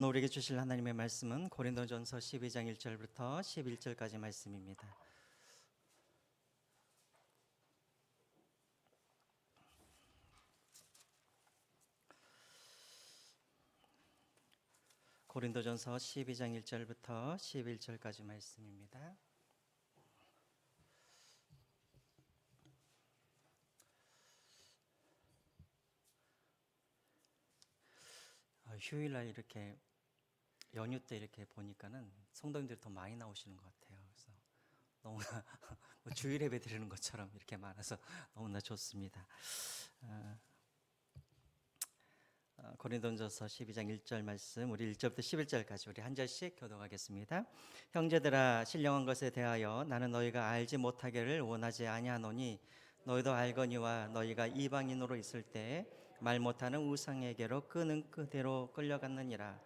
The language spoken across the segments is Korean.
우리에게 주실 하나님의 말씀은 고린도전서 12장 1절부터 11절까지 말씀입니다. 고린도전서 12장 1절부터 11절까지 말씀입니다. 휴일날 이렇게 연휴 때 이렇게 보니까는 성도님들이 더 많이 나오시는 것 같아요. 그래서 너무나 뭐 주일 예배 드리는 것처럼 이렇게 많아서 너무나 좋습니다. 고린도전서 12장 1절 말씀, 우리 1절부터 11절까지 우리 한 절씩 교독하겠습니다. 형제들아, 신령한 것에 대하여 나는 너희가 알지 못하기를 원하지 아니하노니 너희도 알거니와 너희가 이방인으로 있을 때 말 못하는 우상에게로 끄는 그대로 끌려갔느니라.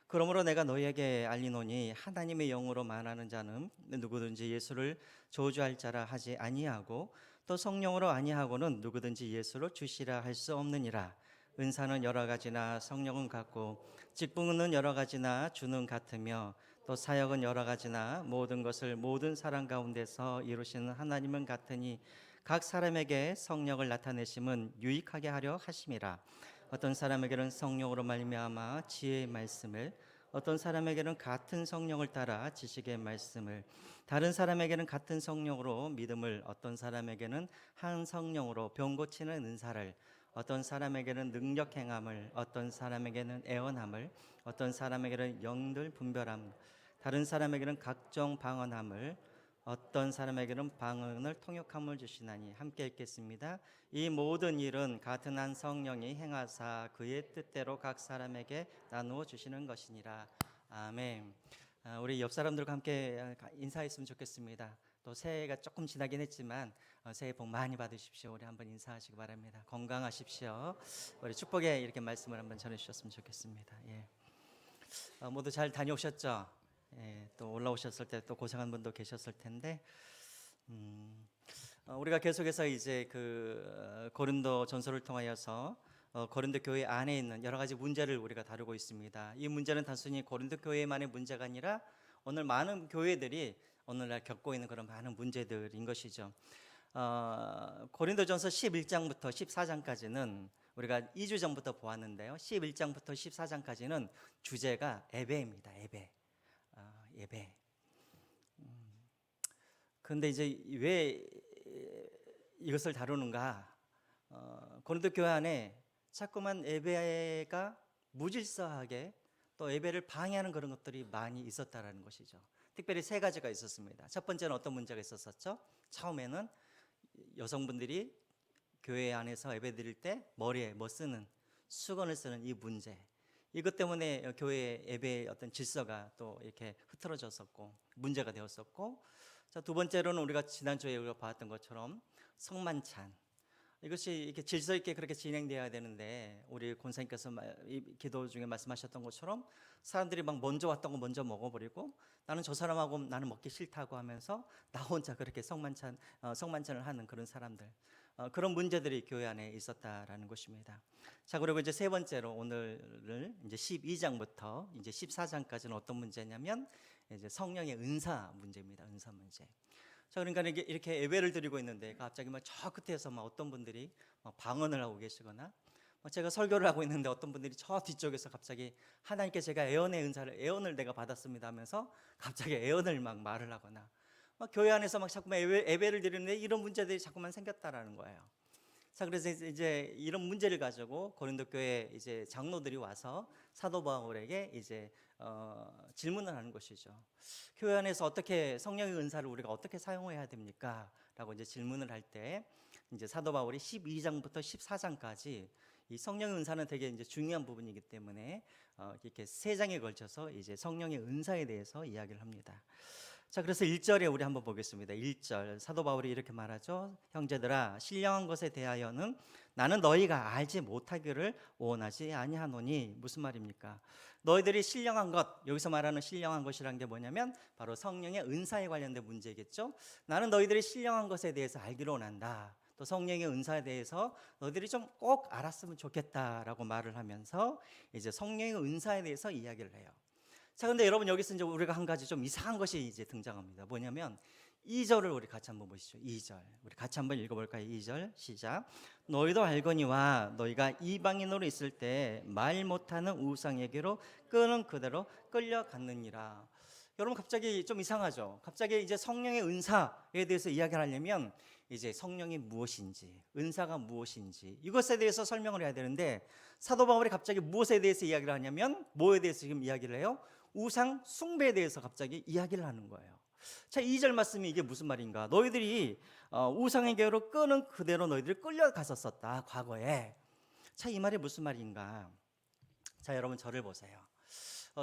그러므로 내가 너희에게 알리노니 하나님의 영으로 말하는 자는 누구든지 예수를 저주할 자라 하지 아니하고 또 성령으로 아니하고는 누구든지 예수를 주시라 할 수 없느니라. 은사는 여러 가지나 성령은 같고 직분은 여러 가지나 주는 같으며 또 사역은 여러 가지나 모든 것을 모든 사람 가운데서 이루시는 하나님은 같으니 각 사람에게 성령을 나타내심은 유익하게 하려 하심이라. 어떤 사람에게는 성령으로 말미암아 지혜의 말씀을, 어떤 사람에게는 같은 성령을 따라 지식의 말씀을, 다른 사람에게는 같은 성령으로 믿음을, 어떤 사람에게는 한 성령으로 병 고치는 은사를, 어떤 사람에게는 능력 행함을, 어떤 사람에게는 애언함을, 어떤 사람에게는 영들 분별함, 다른 사람에게는 각종 방언함을, 어떤 사람에게는 방언을 통역함을 주시나니. 함께 읽겠습니다. 이 모든 일은 같은 한 성령이 행하사 그의 뜻대로 각 사람에게 나누어 주시는 것이니라. 아멘. 우리 옆 사람들과 함께 인사했으면 좋겠습니다. 또 새해가 조금 지나긴 했지만 새해 복 많이 받으십시오. 우리 한번 인사하시기 바랍니다. 건강하십시오. 우리 축복의 이렇게 말씀을 한번 전해주셨으면 좋겠습니다. 예. 모두 잘 다녀오셨죠? 예, 또 올라오셨을 때 또 고생한 분도 계셨을 텐데, 우리가 계속해서 이제 고린도 전서를 통하여서 고린도 교회 안에 있는 여러 가지 문제를 우리가 다루고 있습니다. 이 문제는 단순히 고린도 교회만의 문제가 아니라 오늘 많은 교회들이 오늘날 겪고 있는 그런 많은 문제들인 것이죠. 고린도전서 11장부터 14장까지는 우리가 2주 전부터 보았는데요. 11장부터 14장까지는 주제가 예배입니다. 예배. 그런데 이제 왜 이것을 다루는가? 고린도 교회 안에 자꾸만 예배가 무질서하게 또 예배를 방해하는 그런 것들이 많이 있었다라는 것이죠. 특별히 세 가지가 있었습니다. 첫 번째는 어떤 문제가 있었었죠? 처음에는 여성분들이 교회 안에서 예배 드릴 때 머리에 쓰는 수건을 쓰는 이 문제, 이것 때문에 교회 예배의 어떤 질서가 또 이렇게 흐트러졌었고 문제가 되었었고, 자, 두 번째로는 우리가 지난주에 우리가 봤던 것처럼 성만찬, 이것이 이렇게 질서 있게 그렇게 진행되어야 되는데 우리 권사님께서 기도 중에 말씀하셨던 것처럼 사람들이 막 먼저 왔던 거 먼저 먹어버리고 나는 저 사람하고 나는 먹기 싫다고 하면서 나 혼자 그렇게 성만찬을 하는 그런 사람들, 그런 문제들이 교회 안에 있었다라는 것입니다. 자, 그리고 이제 세 번째로 오늘을 이제 12장부터 이제 14장까지는 어떤 문제냐면 이제 성령의 은사 문제입니다. 은사 문제. 자, 그러니까 이렇게 예배를 드리고 있는데 갑자기 막 저 끝에서 막 어떤 분들이 막 방언을 하고 계시거나, 제가 설교를 하고 있는데 어떤 분들이 저 뒤쪽에서 갑자기 하나님께 제가 애언을 내가 받았습니다 하면서 갑자기 애언을 막 말을 하거나, 막 교회 안에서 막 자꾸만 예배를 드리는데 이런 문제들이 자꾸만 생겼다라는 거예요. 자, 그래서 이제 이런 문제를 가지고 고린도 교회 이제 장로들이 와서 사도 바울에게 이제 질문을 하는 것이죠. 교회 안에서 어떻게 성령의 은사를 우리가 어떻게 사용해야 됩니까? 라고 이제 질문을 할 때 이제 사도 바울이 12장부터 14장까지 이 성령의 은사는 되게 이제 중요한 부분이기 때문에 이렇게 세 장에 걸쳐서 이제 성령의 은사에 대해서 이야기를 합니다. 자, 그래서 1절에 우리 한번 보겠습니다. 1절 사도 바울이 이렇게 말하죠. 형제들아, 신령한 것에 대하여는 나는 너희가 알지 못하기를 원하지 아니하노니. 무슨 말입니까? 너희들이 신령한 것, 여기서 말하는 신령한 것이라는 게 뭐냐면 바로 성령의 은사에 관련된 문제겠죠. 나는 너희들이 신령한 것에 대해서 알기를 원한다. 또 성령의 은사에 대해서 너희들이 좀 꼭 알았으면 좋겠다라고 말을 하면서 이제 성령의 은사에 대해서 이야기를 해요. 자, 근데 여러분 여기서 이제 우리가 한 가지 좀 이상한 것이 이제 등장합니다. 뭐냐면 2절을 우리 같이 한번 보시죠. 2절. 우리 같이 한번 읽어볼까요? 2절 시작. 너희도 알거니와 너희가 이방인으로 있을 때 말 못하는 우상에게로 끄는 그대로 끌려갔느니라. 여러분 갑자기 좀 이상하죠? 갑자기 이제 성령의 은사에 대해서 이야기를 하려면 이제 성령이 무엇인지, 은사가 무엇인지 이것에 대해서 설명을 해야 되는데 사도 바울이 갑자기 무엇에 대해서 이야기를 하냐면 뭐에 대해서 지금 이야기를 해요? 우상 숭배에 대해서 갑자기 이야기를 하는 거예요. 자, 2절 말씀이 이게 무슨 말인가? 너희들이 우상에게로 끄는 그대로 너희들이 끌려갔었다 과거에. 자, 이 말이 무슨 말인가? 자, 여러분 저를 보세요.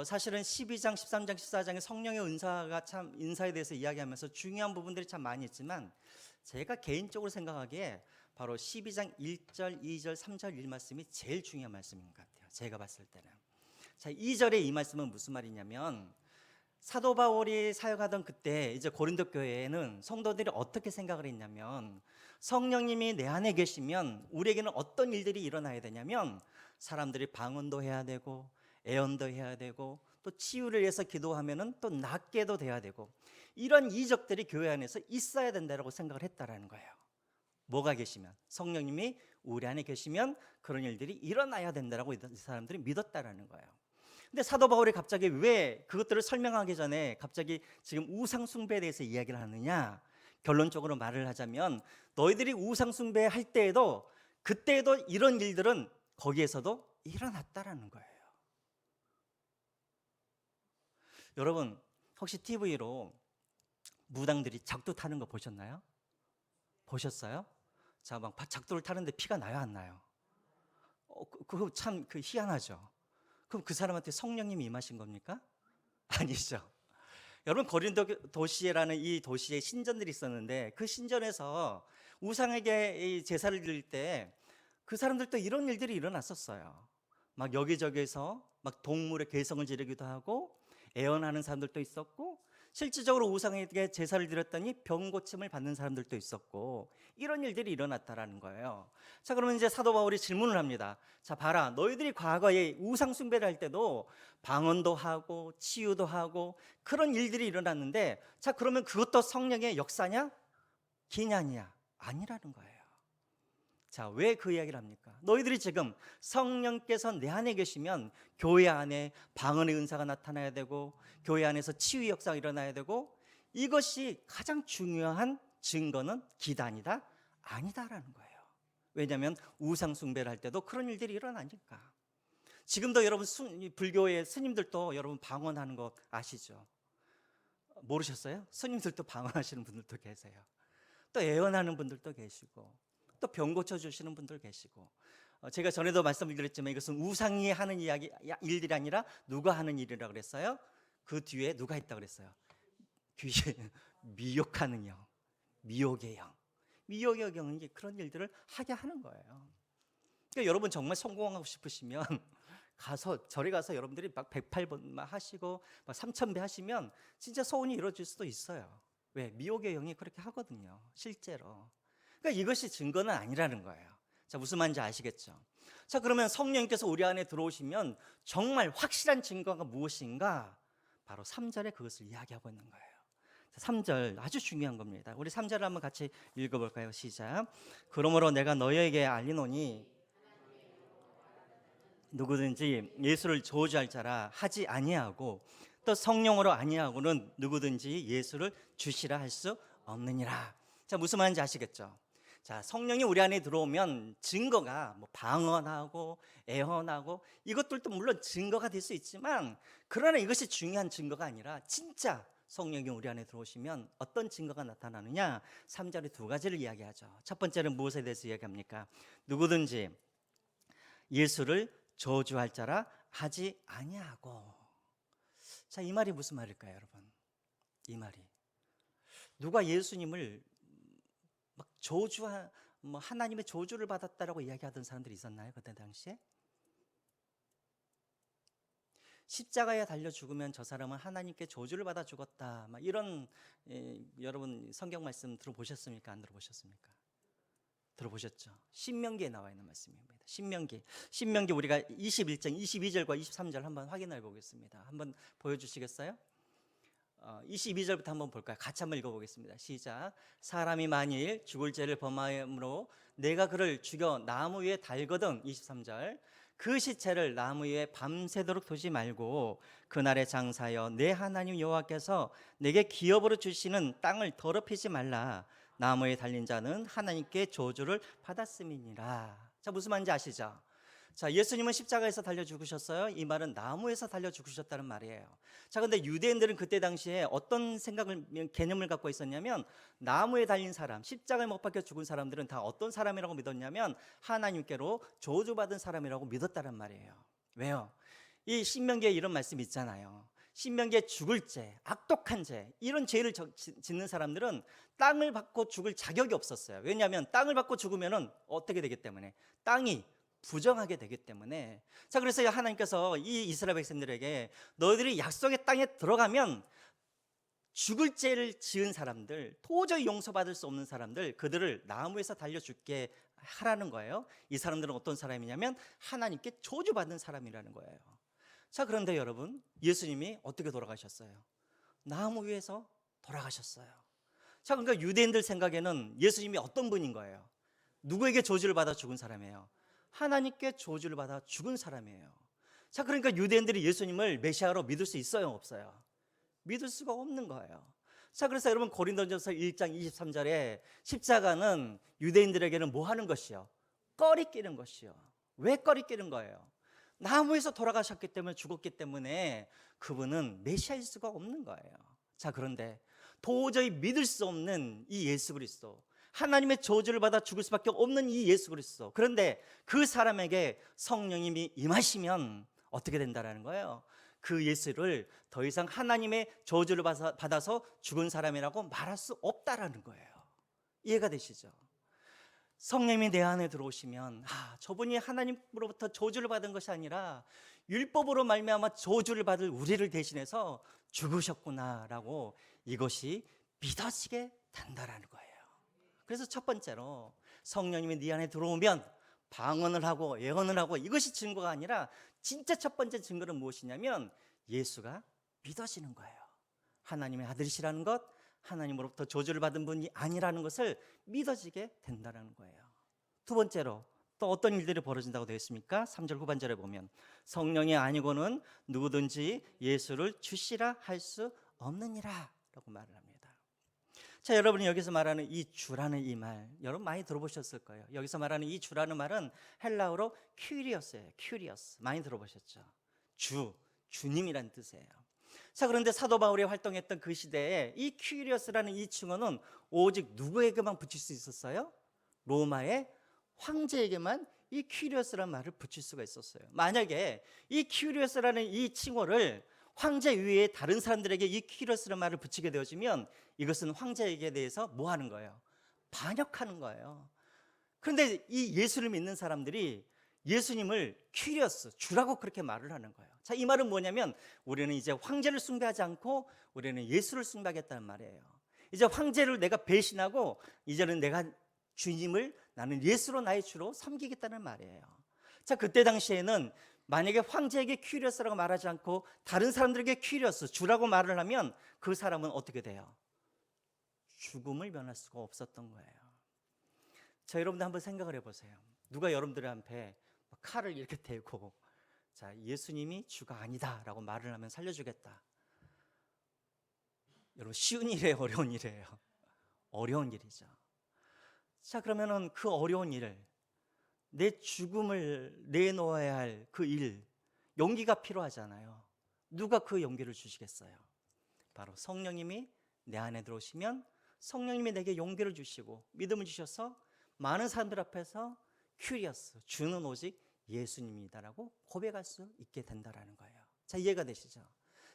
사실은 12장, 13장, 14장에 성령의 은사가 참 인사에 대해서 이야기하면서 중요한 부분들이 참 많이 있지만 제가 개인적으로 생각하기에 바로 12장 1절, 2절, 3절 1말씀이 제일 중요한 말씀인 것 같아요. 제가 봤을 때는. 자, 2절의 이 말씀은 무슨 말이냐면 사도 바울이 사역하던 그때 이제 고린도 교회에는 성도들이 어떻게 생각을 했냐면 성령님이 내 안에 계시면 우리에게는 어떤 일들이 일어나야 되냐면 사람들이 방언도 해야 되고 애언도 해야 되고 또 치유를 위해서 기도하면은 또 낫게도 돼야 되고 이런 이적들이 교회 안에서 있어야 된다라고 생각을 했다라는 거예요. 뭐가 계시면 성령님이 우리 안에 계시면 그런 일들이 일어나야 된다라고 이 사람들이 믿었다라는 거예요. 근데 사도 바울이 갑자기 왜 그것들을 설명하기 전에 갑자기 지금 우상 숭배에 대해서 이야기를 하느냐? 결론적으로 말을 하자면 너희들이 우상 숭배할 때에도 그때에도 이런 일들은 거기에서도 일어났다라는 거예요. 여러분 혹시 TV로 무당들이 작두 타는 거 보셨나요? 보셨어요? 자, 막 작두를 타는데 피가 나요, 안 나요? 그거 참 희한하죠. 그럼 그 사람한테 성령님이 임하신 겁니까? 아니죠. 여러분 고린도 도시에라는 이 도시에 신전들이 있었는데 그 신전에서 우상에게 이 제사를 드릴 때 그 사람들도 이런 일들이 일어났었어요. 막 여기저기서 막 동물의 괴성을 지르기도 하고 애언하는 사람들도 있었고 실질적으로 우상에게 제사를 드렸더니 병 고침을 받는 사람들도 있었고 이런 일들이 일어났다라는 거예요. 자, 그러면 이제 사도 바울이 질문을 합니다. 자, 봐라, 너희들이 과거에 우상 숭배를 할 때도 방언도 하고 치유도 하고 그런 일들이 일어났는데 자, 그러면 그것도 성령의 역사냐? 기냐냐? 아니라는 거예요. 자, 왜 그 이야기를 합니까? 너희들이 지금 성령께서 내 안에 계시면 교회 안에 방언의 은사가 나타나야 되고 교회 안에서 치유 역사가 일어나야 되고 이것이 가장 중요한 증거는 기단이다? 아니다라는 거예요. 왜냐하면 우상 숭배를 할 때도 그런 일들이 일어나니까. 지금도 여러분 불교의 스님들도 여러분 방언하는 거 아시죠? 모르셨어요? 스님들도 방언하시는 분들도 계세요. 또 애언하는 분들도 계시고 또 병 고쳐주시는 분들 계시고 제가 전에도 말씀을 드렸지만 이것은 우상이 하는 일들이 아니라 누가 하는 일이라 그랬어요? 그 뒤에 누가 있다 그랬어요? 귀신, 미혹하는 영, 미혹의 영. 미혹의 영은 그런 일들을 하게 하는 거예요. 그러니까 여러분 정말 성공하고 싶으시면 가서 절에 가서 여러분들이 막 108번만 하시고 막 3000배 하시면 진짜 소원이 이루어질 수도 있어요. 왜? 미혹의 영이 그렇게 하거든요. 실제로. 그러니까 이것이 증거는 아니라는 거예요. 자, 무슨 말인지 아시겠죠? 자, 그러면 성령님께서 우리 안에 들어오시면 정말 확실한 증거가 무엇인가? 바로 3절에 그것을 이야기하고 있는 거예요. 자, 3절 아주 중요한 겁니다. 우리 3절을 한번 같이 읽어볼까요? 시작. 그러므로 내가 너희에게 알리노니 누구든지 예수를 저주할 자라 하지 아니하고 또 성령으로 아니하고는 누구든지 예수를 주시라 할 수 없느니라. 자, 무슨 말인지 아시겠죠? 자, 성령이 우리 안에 들어오면 증거가 뭐 방언하고 애언하고 이것들도 물론 증거가 될 수 있지만 그러나 이것이 중요한 증거가 아니라 진짜 성령이 우리 안에 들어오시면 어떤 증거가 나타나느냐? 3절에 두 가지를 이야기하죠. 첫 번째는 무엇에 대해서 이야기합니까? 누구든지 예수를 저주할 자라 하지 아니하고. 자, 이 말이 무슨 말일까요, 여러분? 이 말이 누가 예수님을 막 뭐 하나님의 저주를 받았다라고 이야기하던 사람들이 있었나요? 그때 당시에? 십자가에 달려 죽으면 저 사람은 하나님께 저주를 받아 죽었다. 막 이런 여러분 성경 말씀 들어보셨습니까? 안 들어보셨습니까? 들어보셨죠? 신명기에 나와 있는 말씀입니다. 신명기 우리가 21장 22절과 23절 한번 확인해 보겠습니다. 한번 보여주시겠어요? 22절부터 한번 볼까요? 같이 한번 읽어보겠습니다. 시작. 사람이 만일 죽을 죄를 범하므로 내가 그를 죽여 나무 위에 달거든. 23절. 그 시체를 나무 위에 밤새도록 두지 말고 그날에 장사하여 내 하나님 여호와께서 내게 기업으로 주시는 땅을 더럽히지 말라. 나무에 달린 자는 하나님께 저주를 받았음이니라. 자, 무슨 말인지 아시죠? 자, 예수님은 십자가에서 달려 죽으셨어요. 이 말은 나무에서 달려 죽으셨다는 말이에요. 자, 근데 유대인들은 그때 당시에 어떤 개념을 갖고 있었냐면, 나무에 달린 사람, 십자가에 못 박혀 죽은 사람들은 다 어떤 사람이라고 믿었냐면 하나님께로 저주받은 사람이라고 믿었다는 말이에요. 왜요? 이 신명기에 이런 말씀이 있잖아요. 신명기에 죽을 죄, 악독한 죄, 이런 죄를 짓는 사람들은 땅을 받고 죽을 자격이 없었어요. 왜냐하면 땅을 받고 죽으면 어떻게 되기 때문에, 땅이 부정하게 되기 때문에. 자, 그래서 하나님께서 이 이스라엘 백성들에게 너희들이 약속의 땅에 들어가면 죽을 죄를 지은 사람들, 도저히 용서받을 수 없는 사람들, 그들을 나무에서 달려 죽게 하라는 거예요. 이 사람들은 어떤 사람이냐면 하나님께 저주받는 사람이라는 거예요. 자, 그런데 여러분, 예수님이 어떻게 돌아가셨어요? 나무 위에서 돌아가셨어요. 자, 그러니까 유대인들 생각에는 예수님이 어떤 분인 거예요? 누구에게 저주를 받아 죽은 사람이에요? 하나님께 저주를 받아 죽은 사람이에요. 자, 그러니까 유대인들이 예수님을 메시아로 믿을 수 있어요, 없어요? 믿을 수가 없는 거예요. 자, 그래서 여러분 고린도전서 1장 23절에 십자가는 유대인들에게는 뭐 하는 것이요? 꺼리끼는 것이요. 왜 꺼리끼는 거예요? 나무에서 돌아가셨기 때문에, 죽었기 때문에 그분은 메시아일 수가 없는 거예요. 자, 그런데 도저히 믿을 수 없는 이 예수 그리스도, 하나님의 저주를 받아 죽을 수밖에 없는 이 예수 그리스도, 그런데 그 사람에게 성령님이 임하시면 어떻게 된다라는 거예요? 그 예수를 더 이상 하나님의 저주를 받아서 죽은 사람이라고 말할 수 없다라는 거예요. 이해가 되시죠? 성령님이 내 안에 들어오시면, 저분이 하나님으로부터 저주를 받은 것이 아니라 율법으로 말미암아 저주를 받을 우리를 대신해서 죽으셨구나라고 이것이 믿어지게 된다라는 거예요. 그래서 첫 번째로 성령님이 네 안에 들어오면 방언을 하고 예언을 하고, 이것이 증거가 아니라 진짜 첫 번째 증거는 무엇이냐면 예수가 믿어지는 거예요. 하나님의 아들이시라는 것, 하나님으로부터 저주를 받은 분이 아니라는 것을 믿어지게 된다는 거예요. 두 번째로 또 어떤 일들이 벌어진다고 되어 있습니까? 3절 후반절에 보면 성령이 아니고는 누구든지 예수를 주시라 할 수 없느니라 라고 말을 합니다. 자, 여러분이 여기서 말하는 이 주라는 이 말, 여러분 많이 들어보셨을 거예요. 여기서 말하는 이 주라는 말은 헬라어로 큐리어스예요. 큐리어스, 많이 들어보셨죠? 주님이란 뜻이에요. 자, 그런데 사도 바울이 활동했던 그 시대에 이 큐리어스라는 이 칭호는 오직 누구에게만 붙일 수 있었어요? 로마의 황제에게만 이 큐리어스라는 말을 붙일 수가 있었어요. 만약에 이 큐리어스라는 이 칭호를 황제 위에 다른 사람들에게 이 큐리어스라는 말을 붙이게 되어지면 이것은 황제에게 대해서 뭐 하는 거예요? 반역하는 거예요. 그런데 이 예수를 믿는 사람들이 예수님을 큐리어스, 주라고 그렇게 말을 하는 거예요. 자, 이 말은 뭐냐면 우리는 이제 황제를 숭배하지 않고 우리는 예수를 숭배하겠다는 말이에요. 이제 황제를 내가 배신하고 이제는 내가 주님을, 나는 예수로 나의 주로 섬기겠다는 말이에요. 자, 그때 당시에는 만약에 황제에게 큐리어스라고 말하지 않고 다른 사람들에게 큐리어스, 주라고 말을 하면 그 사람은 어떻게 돼요? 죽음을 면할 수가 없었던 거예요. 자, 여러분들 한번 생각을 해보세요. 누가 여러분들한테 칼을 이렇게 대고, 자, 예수님이 주가 아니다 라고 말을 하면 살려주겠다. 여러분, 쉬운 일이에요, 어려운 일이에요? 어려운 일이죠. 자, 그러면은 그 어려운 일을, 내 죽음을 내놓아야 할 그 일, 용기가 필요하잖아요. 누가 그 용기를 주시겠어요? 바로 성령님이 내 안에 들어오시면 성령님이 내게 용기를 주시고 믿음을 주셔서 많은 사람들 앞에서 큐리어스, 주는 오직 예수님이다라고 고백할 수 있게 된다라는 거예요. 자, 이해가 되시죠?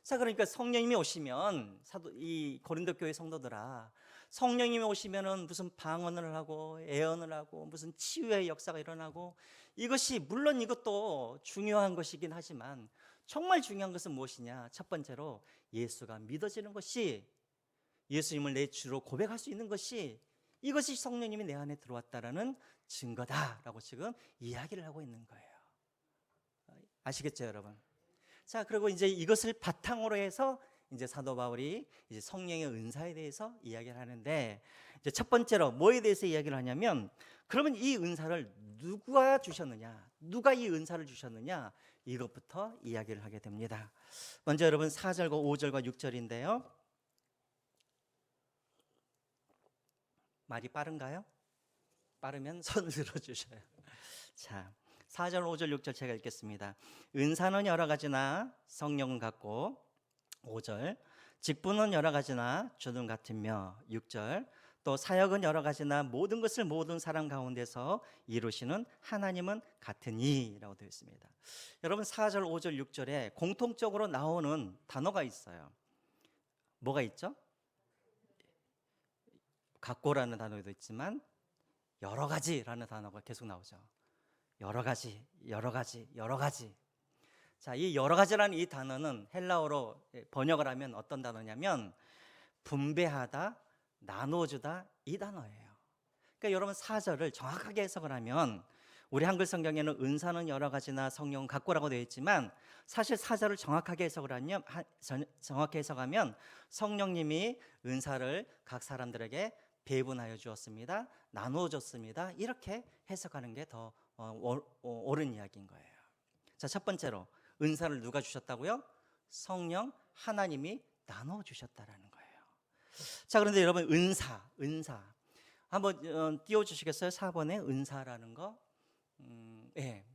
자, 그러니까 성령님이 오시면, 이 고린도 교회 성도들아, 성령님이 오시면은 무슨 방언을 하고 예언을 하고 무슨 치유의 역사가 일어나고, 이것이 물론 이것도 중요한 것이긴 하지만 정말 중요한 것은 무엇이냐? 첫 번째로 예수가 믿어지는 것이, 예수님을 내 주로 고백할 수 있는 것이, 이것이 성령님이 내 안에 들어왔다라는 증거다라고 지금 이야기를 하고 있는 거예요. 아시겠죠, 여러분? 자, 그리고 이제 이것을 바탕으로 해서 이제 사도 바울이 이제 성령의 은사에 대해서 이야기를 하는데, 이제 첫 번째로 뭐에 대해서 이야기를 하냐면, 그러면 이 은사를 누가 주셨느냐, 누가 이 은사를 주셨느냐, 이것부터 이야기를 하게 됩니다. 먼저 여러분 4절과 5절과 6절인데요. 말이 빠른가요? 빠르면 손을 들어주셔요. 자, 4절, 5절, 6절 제가 읽겠습니다. 은사는 여러 가지나 성령은 같고, 5절, 직분은 여러 가지나 주는 같으며, 6절, 또 사역은 여러 가지나 모든 것을 모든 사람 가운데서 이루시는 하나님은 같으니 라고 되어 있습니다. 여러분 4절, 5절, 6절에 공통적으로 나오는 단어가 있어요. 뭐가 있죠? 같고라는 단어도 있지만 여러 가지라는 단어가 계속 나오죠. 여러 가지, 여러 가지, 여러 가지. 자, 이 여러 가지라는 이 단어는 헬라어로 번역을 하면 어떤 단어냐면 분배하다, 나눠주다, 이 단어예요. 그러니까 여러분 4절을 정확하게 해석을 하면, 우리 한글 성경에는 은사는 여러 가지나 성령은 같고라고 되어 있지만 사실 4절을 정확하게 해석하면 성령님이 은사를 각 사람들에게 배분하여 주었습니다, 나누어 줬습니다, 이렇게 해석하는 게 더 옳은 이야기인 거예요. 자, 첫 번째로 은사를 누가 주셨다고요? 성령 하나님이 나누어 주셨다라는 거예요. 자, 그런데 여러분 은사 한번 띄워주시겠어요? 4번에 은사라는 거. 예.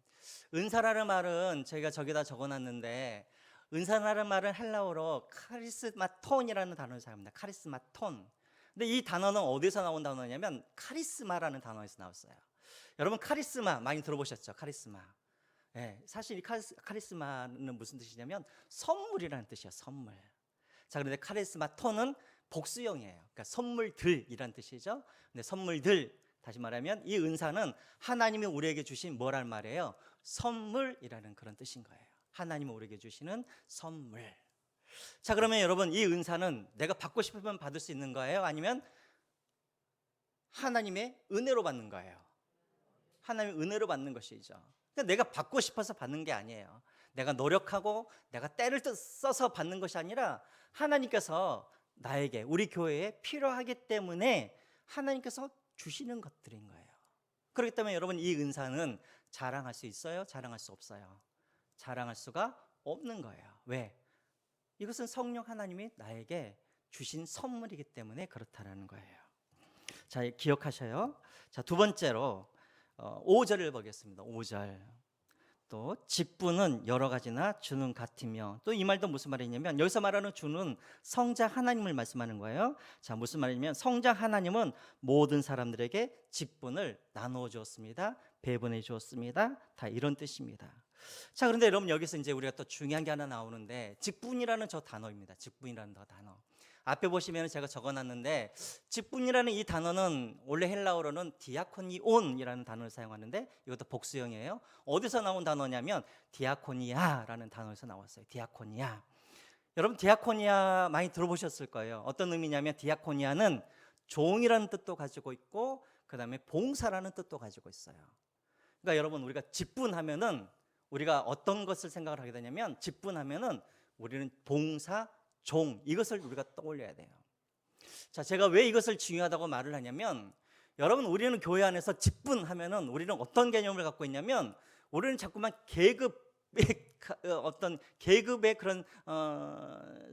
은사라는 말은 저희가 저기다 적어놨는데, 은사라는 말은 헬라어로 카리스마톤이라는 단어를 사용합니다. 카리스마톤. 근데 이 단어는 어디서 나온 단어냐면 카리스마라는 단어에서 나왔어요. 여러분 카리스마 많이 들어보셨죠? 카리스마. 예, 사실 이 카리스마는 무슨 뜻이냐면 선물이라는 뜻이에요. 선물. 자, 그런데 카리스마톤은 복수형이에요. 그러니까 선물들이란 뜻이죠. 근데 선물들, 다시 말하면 이 은사는 하나님이 우리에게 주신 뭐란 말이에요? 선물이라는 그런 뜻인 거예요. 하나님이 우리에게 주시는 선물. 자, 그러면 여러분 이 은사는 내가 받고 싶으면 받을 수 있는 거예요? 아니면 하나님의 은혜로 받는 거예요? 하나님의 은혜로 받는 것이죠. 그러니까 내가 받고 싶어서 받는 게 아니에요. 내가 노력하고 내가 때를 써서 받는 것이 아니라 하나님께서 나에게, 우리 교회에 필요하기 때문에 하나님께서 주시는 것들인 거예요. 그렇기 때문에 여러분 이 은사는 자랑할 수 있어요? 자랑할 수 없어요? 자랑할 수가 없는 거예요. 왜? 이것은 성령 하나님이 나에게 주신 선물이기 때문에 그렇다라는 거예요. 자, 기억하셔요. 자, 두 번째로 5절을 보겠습니다. 5절. 또 직분은 여러 가지나 주는 같으며, 또 이 말도 무슨 말이냐면 여기서 말하는 주는 성자 하나님을 말씀하는 거예요. 자, 무슨 말이냐면 성자 하나님은 모든 사람들에게 직분을 나누어 주었습니다, 배분해 주었습니다, 다 이런 뜻입니다. 자, 그런데 여러분 여기서 이제 우리가 또 중요한 게 하나 나오는데, 직분이라는 저 단어입니다. 직분이라는 저 단어. 앞에 보시면 제가 적어놨는데, 직분이라는 이 단어는 원래 헬라어로는 디아코니온이라는 단어를 사용하는데 이것도 복수형이에요. 어디서 나온 단어냐면 디아코니아라는 단어에서 나왔어요. 디아코니아. 여러분 디아코니아 많이 들어보셨을 거예요. 어떤 의미냐면 디아코니아는 종이라는 뜻도 가지고 있고 그 다음에 봉사라는 뜻도 가지고 있어요. 그러니까 여러분 우리가 직분하면은 우리가 어떤 것을 생각을 하게 되냐면, 직분하면은 우리는 봉사, 종, 이것을 우리가 떠올려야 돼요. 자, 제가 왜 이것을 중요하다고 말을 하냐면, 여러분 우리는 교회 안에서 직분하면은 우리는 어떤 개념을 갖고 있냐면, 우리는 자꾸만 계급의 어떤 계급의 그런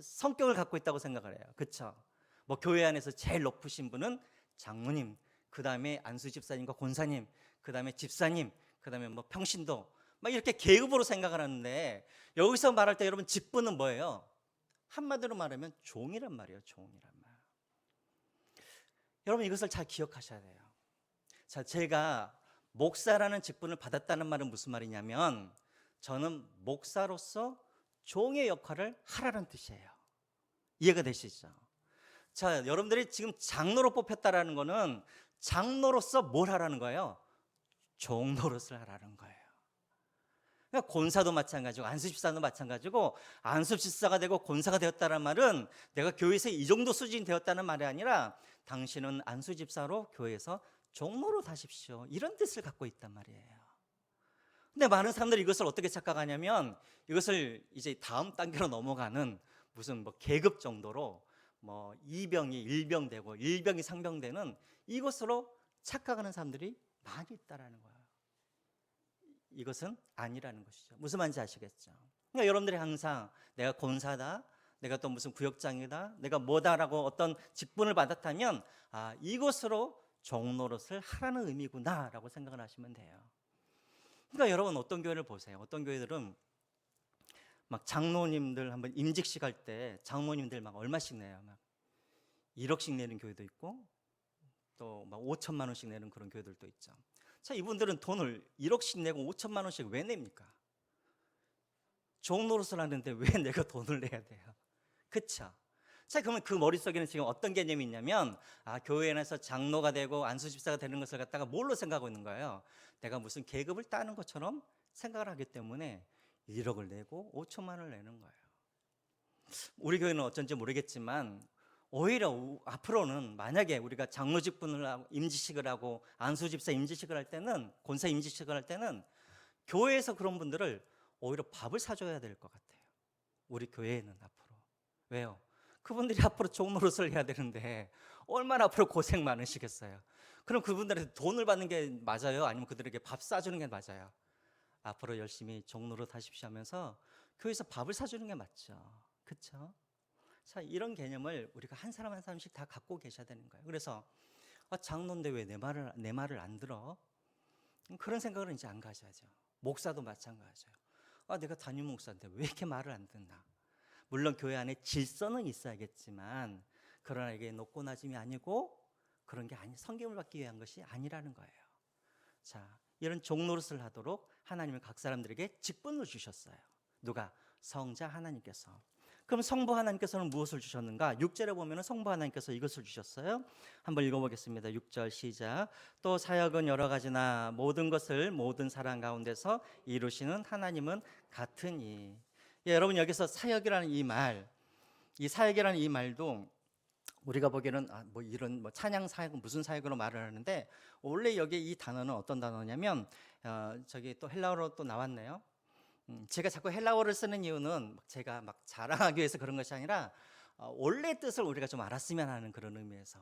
성격을 갖고 있다고 생각을 해요. 그렇죠? 뭐 교회 안에서 제일 높으신 분은 장로님, 그 다음에 안수 집사님과 권사님, 그 다음에 집사님, 그 다음에 뭐 평신도, 막 이렇게 계급으로 생각을 하는데, 여기서 말할 때 여러분 직분은 뭐예요? 한마디로 말하면 종이란 말이에요. 종이란 말. 여러분 이것을 잘 기억하셔야 돼요. 자, 제가 목사라는 직분을 받았다는 말은 무슨 말이냐면, 저는 목사로서 종의 역할을 하라는 뜻이에요. 이해가 되시죠? 자, 여러분들이 지금 장로로 뽑혔다라는 거는 장로로서 뭘 하라는 거예요? 종 노릇을 하라는 거예요. 그러니까 권사도 마찬가지고 안수집사도 마찬가지고, 안수집사가 되고 권사가 되었다는 말은 내가 교회에서 이 정도 수준이 되었다는 말이 아니라 당신은 안수집사로 교회에서 종로로 다십시오. 이런 뜻을 갖고 있단 말이에요. 근데 많은 사람들이 이것을 어떻게 착각하냐면 이것을 이제 다음 단계로 넘어가는 무슨 뭐 계급 정도로 뭐 이병이 일병되고 일병이 상병되는 이것으로 착각하는 사람들이 많이 있다라는 거예요. 이것은 아니라는 것이죠. 무슨 말인지 아시겠죠? 그러니까 여러분들이 항상 내가 권사다, 내가 또 무슨 구역장이다, 내가 뭐다라고 어떤 직분을 받았다면 이것으로 종노릇을 하라는 의미구나라고 생각을 하시면 돼요. 그러니까 여러분 어떤 교회를 보세요. 어떤 교회들은 막 장로님들 한번 임직식 할 때 장로님들 막 얼마씩 내요. 막 1억씩 내는 교회도 있고 또 막 5천만 원씩 내는 그런 교회들도 있죠. 자, 이분들은 돈을 1억씩 내고 5천만 원씩 왜 냅니까? 종노릇을 하는데 왜 내가 돈을 내야 돼요? 그쵸? 자, 그러면 그 머릿속에는 지금 어떤 개념이 있냐면 교회 안에서 장로가 되고 안수집사가 되는 것을 갖다가 뭘로 생각하고 있는 거예요? 내가 무슨 계급을 따는 것처럼 생각을 하기 때문에 1억을 내고 5천만 원을 내는 거예요. 우리 교회는 어쩐지 모르겠지만 오히려 앞으로는 만약에 우리가 장로 직분을 하고 임직식을 하고 안수집사 임직식을 할 때는 권사 임직식을 할 때는 교회에서 그런 분들을 오히려 밥을 사줘야 될 것 같아요. 우리 교회에는 앞으로. 왜요? 그분들이 앞으로 종노릇을 해야 되는데 얼마나 앞으로 고생 많으시겠어요. 그럼 그분들한테 돈을 받는 게 맞아요? 아니면 그들에게 밥 사주는 게 맞아요? 앞으로 열심히 종노릇 하십시오 하면서 교회에서 밥을 사주는 게 맞죠. 그렇죠? 자, 이런 개념을 우리가 한 사람 한 사람씩 다 갖고 계셔야 되는 거예요. 그래서 장로인데 왜 내 말을 안 들어? 그런 생각을 이제 안 가져야죠. 목사도 마찬가지예요. 내가 담임 목사인데 왜 이렇게 말을 안 듣나? 물론 교회 안에 질서는 있어야겠지만 그러나 이게 높고 낮음이 아니고 그런 게 성경을 받기 위한 것이 아니라는 거예요. 자, 이런 종노릇을 하도록 하나님은 각 사람들에게 직분을 주셨어요. 누가? 성자 하나님께서. 그럼 성부 하나님께서는 무엇을 주셨는가? 6절에 보면 성부 하나님께서 이것을 주셨어요. 한번 읽어보겠습니다. 6절 시작. 또 사역은 여러 가지나 모든 것을 모든 사람 가운데서 이루시는 하나님은 같으니. 여러분 여기서 사역이라는 이 말, 이 사역이라는 이 말도 우리가 보기에는 뭐 이런 뭐 찬양 사역은 무슨 사역으로 말을 하는데 원래 여기 이 단어는 어떤 단어냐면 저기 또 헬라어로 또 나왔네요. 제가 자꾸 헬라어를 쓰는 이유는 제가 막 자랑하기 위해서 그런 것이 아니라 원래 뜻을 우리가 좀 알았으면 하는 그런 의미에서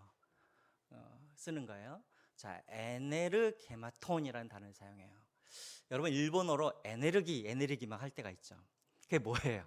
쓰는 거예요. 자, 에네르게마톤이라는 단어를 사용해요. 여러분 일본어로 에네르기 막 할 때가 있죠. 그게 뭐예요?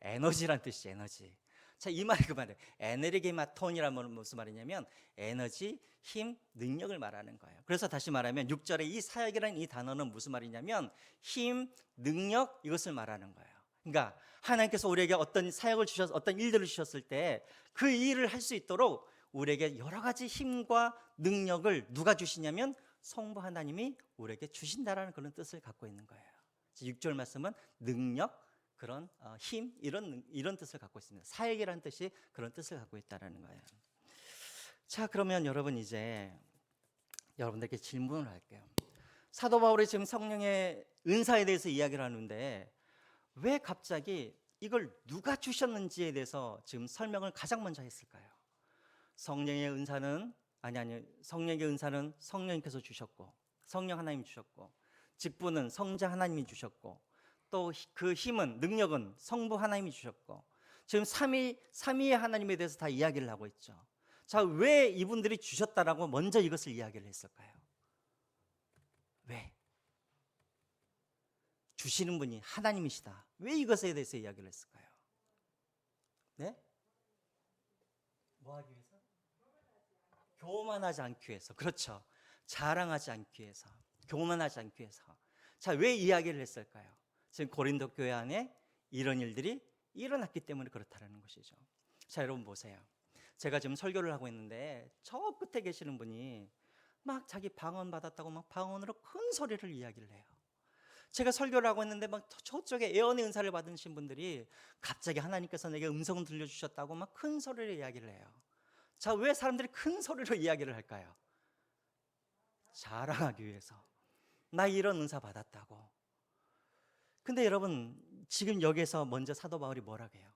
에너지란 뜻이 에너지. 자, 이 말이 그 말이에요. 에네르게마톤이라는 무슨 말이냐면 에너지, 힘, 능력을 말하는 거예요. 그래서 다시 말하면 6절에 이 사역이라는 이 단어는 무슨 말이냐면 힘, 능력 이것을 말하는 거예요. 그러니까 하나님께서 우리에게 어떤 사역을 주셔서 어떤 일들을 주셨을 때 그 일을 할 수 있도록 우리에게 여러 가지 힘과 능력을 누가 주시냐면 성부 하나님이 우리에게 주신다라는 그런 뜻을 갖고 있는 거예요. 6절 말씀은 능력, 그런 힘 이런 뜻을 갖고 있습니다. 사역이라는 뜻이 그런 뜻을 갖고 있다라는 거예요. 자, 그러면 여러분 이제 여러분들께 질문을 할게요. 사도 바울이 지금 성령의 은사에 대해서 이야기를 하는데 왜 갑자기 이걸 누가 주셨는지에 대해서 지금 설명을 가장 먼저 했을까요? 성령의 은사는 성령의 은사는 성령님께서 주셨고 성령 하나님이 주셨고 직분은 성자 하나님이 주셨고 또 그 힘은 능력은 성부 하나님이 주셨고 지금 삼위의 하나님에 대해서 다 이야기를 하고 있죠. 자, 왜 이분들이 주셨다라고 먼저 이것을 이야기를 했을까요? 왜? 주시는 분이 하나님이시다. 왜 이것에 대해서 이야기를 했을까요? 네? 뭐 하기 위해서? 교만하지 않기 위해서. 그렇죠. 자랑하지 않기 위해서. 교만하지 않기 위해서. 자, 왜 이야기를 했을까요? 지금 고린도 교회 안에 이런 일들이 일어났기 때문에 그렇다는 것이죠. 자, 여러분 보세요. 제가 지금 설교를 하고 있는데 저 끝에 계시는 분이 막 자기 방언 받았다고 막 방언으로 큰 소리를 이야기를 해요. 제가 설교를 하고 있는데 막 저쪽에 예언의 은사를 받으신 분들이 갑자기 하나님께서 내게 음성을 들려주셨다고 막 큰 소리로 이야기를 해요. 자, 왜 사람들이 큰 소리로 이야기를 할까요? 자랑하기 위해서. 나 이런 은사 받았다고. 근데 여러분 지금 여기에서 먼저 사도 바울이 뭐라고 해요?